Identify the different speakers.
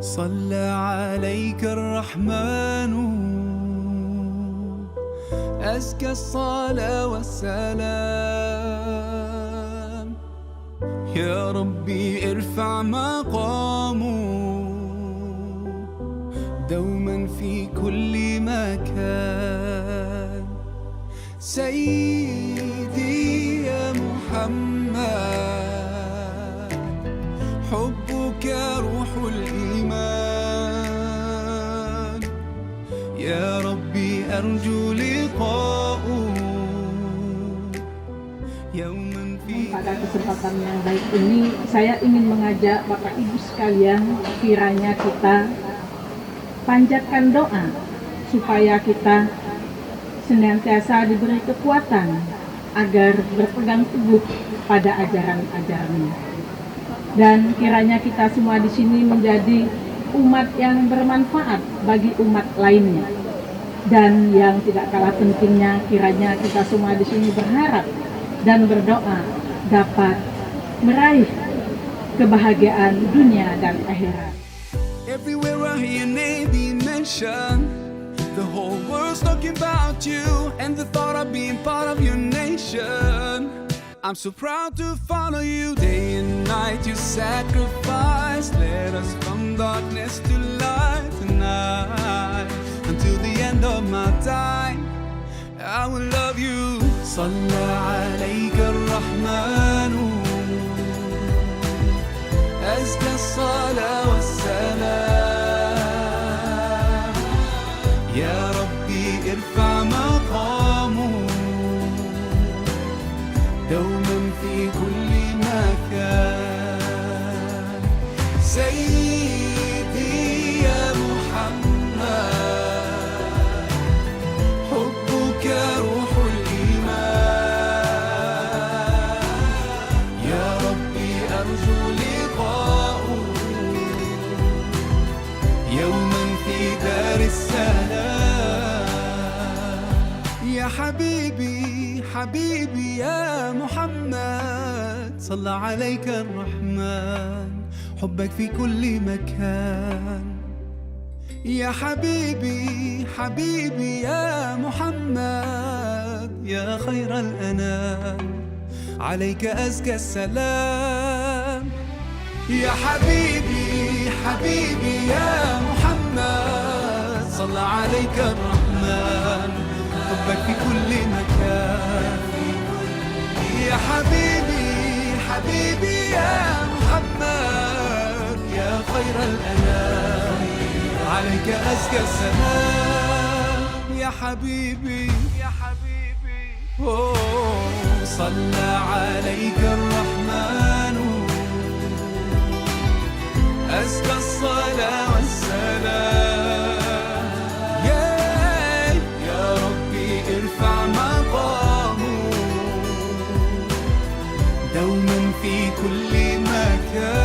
Speaker 1: صلى عليك الرحمن أزكى الصلاة والسلام. يا ربي ارفع مقامه دوما في كل مكان. سيدي يا محمد حبك روح الإيمان. يا ربي أرجو لقاءه يوما في.
Speaker 2: Pada kesempatan yang baik ini, saya ingin mengajak Bapak Ibu sekalian, kiranya kita panjatkan doa supaya kita senantiasa diberi kekuatan agar berpegang teguh pada ajaran-ajarannya. Dan kiranya kita semua di sini menjadi umat yang bermanfaat bagi umat lainnya. Dan yang tidak kalah pentingnya, kiranya kita semua di sini berharap dan berdoa dapat meraih kebahagiaan dunia dan akhirat.
Speaker 1: Everywhere I hear your name being mentioned, the whole world's talking about you and the thought of being part of your nation. I'm so proud to follow you day and night. You sacrifice, led us from darkness to light tonight. Until the end of my time, I will love you. صلى عليك الرحمن أزكى الصلاة والسلام. يا ربي ارفع مقامه دوما في كل مكان. سيدي يا محمد حبك روح الإيمان. يا ربي أرجو لقاءه يوما في دار السلام. يا حبيبي حبيبي يا محمد صلى عليك الرحمن حبك في كل مكان. يا حبيبي حبيبي يا محمد يا خير الأنام عليك أزكى السلام. يا حبيبي حبيبي يا محمد صلى عليك الرحمن حبك في كل مكان. يا حبيبي حبيبي يا محمد يا خير الأنام عليك أزكى السلام. يا حبيبي يا حبيبي صلى عليك الرحمن أزكى الصلاة والسلام. يا ربي ارفع مقامه دوما في كل مكان.